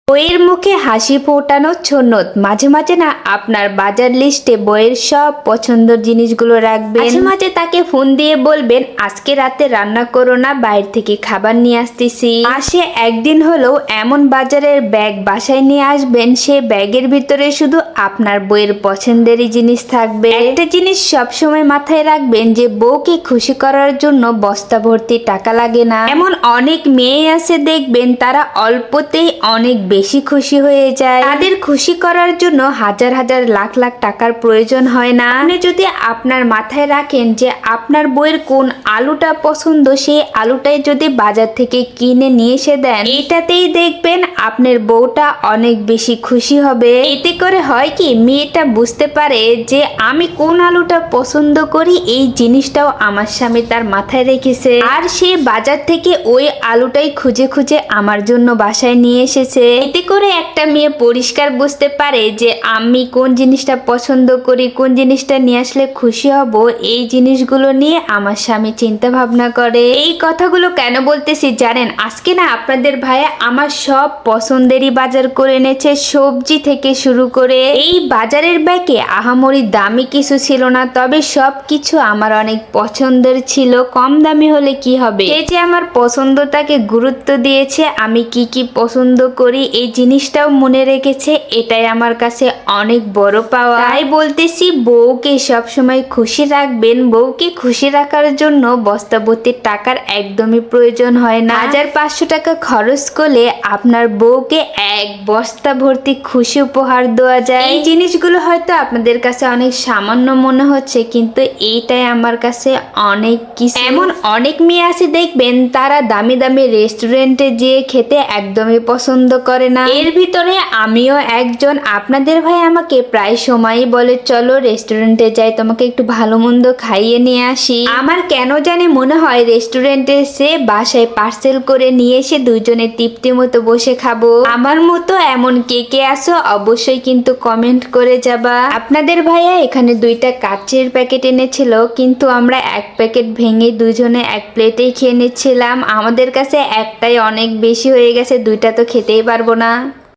বইয়ের মুখে হাসি ফোটানো সুন্নত। মাঝে মাঝে না আপনার বাজার লিস্টে বইয়ের সব পছন্দের জিনিসগুলো রাখবেন। মাঝে মাঝে তাকে ফোন দিয়ে বলবেন আজকে রাতে রান্না করো না, বাইরে থেকে খাবার নিয়ে আসতেছি। মাসে একদিন হলেও এমন বাজারের ব্যাগ বাসায় নিয়ে আসবেন, সে ব্যাগের ভিতরে শুধু আপনার বইয়ের পছন্দেরই জিনিস থাকবে। একটা জিনিস সবসময় মাথায় রাখবেন যে বউকে খুশি করার জন্য বস্তা ভর্তি টাকা লাগে না। এমন অনেক মেয়ে আছে দেখবেন তারা অল্পতেই অনেক বেশি খুশি হয়ে যায়। তাদের খুশি করার জন্য হাজার হাজার লাখ লাখ টাকার প্রয়োজন হয় না। আপনি যদি আপনার মাথায় রাখেন যে আপনার বইয়ের কোন আলুটা পছন্দ, সেই আলুটাই যদি বাজার থেকে কিনে নিয়ে এসে দেন, এটাতেই দেখবেন আপনার বউটা অনেক বেশি খুশি হবে। এতে করে হয় কি, মেয়েটা বুঝতে পারে যে আমি কোন আলুটা পছন্দ করি, এই জিনিসটাও আমার স্বামী তার মাথায় রেখেছে, আর সে বাজার থেকে ওই আলুটাই খুঁজে খুঁজে আমার জন্য বাসায় নিয়ে এসেছে। এতে করে একটা মেয়ে পরিষ্কার বুঝতে পারে যে আমি কোন জিনিসটা পছন্দ করি, কোন জিনিসটা নিয়ে আসলে খুশি হব, এই জিনিসগুলো নিয়ে আমার স্বামী চিন্তা ভাবনা করে। এই কথাগুলো কেন বলতেছি জানেন? আজকে না আপনাদের ভাইয়া আমার সব পছন্দেরই বাজার করে এনেছে, সবজি থেকে শুরু করে। এই বাজারের ব্যাগে আহামরি দামি কিছু ছিল না, তবে সব কিছু আমার অনেক পছন্দের ছিল। কম দামি হলে কি হবে, সে যে আমার পছন্দটাকে গুরুত্ব দিয়েছে, আমি কি কি পছন্দ করি এই জিনিসটাও মনে রেখেছে, এটাই আমার কাছে অনেক বড় পাওয়া। তাই বলতেছি বউকে সবসময় খুশি রাখবেন। বউকে খুশি রাখার জন্য বস্তাভর্তি টাকার একদমই প্রয়োজন হয় না। 1500 টাকা খরচ করলে আপনার বউকে এক বস্তা ভর্তি খুশি উপহার দেওয়া যায়। এই জিনিসগুলো হয়তো আপনাদের কাছে অনেক সামান্য মনে হচ্ছে, কিন্তু এইটাই আমার কাছে অনেক কিছু। এমন অনেক মেয়ে আছে দেখবেন তারা দামি দামি রেস্টুরেন্টে যেয়ে খেতে একদমই পছন্দ করে না। এর ভিতরে আমিও একজন। আপনাদের ভাই আমাকে প্রায় সময়ই বলে চলো রেস্টুরেন্টে যাই, তোমাকে একটু ভালো মন্দ খাইয়ে নিয়ে আসি। আমার কেন জানি মনে হয় রেস্টুরেন্টে এসে বাসায় পার্সেল করে নিয়ে এসে দুজনে তৃপ্তি মতো বসে খাবো। আমার মতো এমন কে কে আসো অবশ্যই কিন্তু কমেন্ট করে যাবা। আপনাদের ভাইয়া এখানে 2টা কাচের প্যাকেট এনেছিল, কিন্তু আমরা এক প্যাকেট ভেঙে দুজনে এক প্লেটেই খেয়ে নিচ্ছিলাম। আমাদের কাছে একটাই অনেক বেশি হয়ে গেছে, 2টা তো খেতেই পারবো না।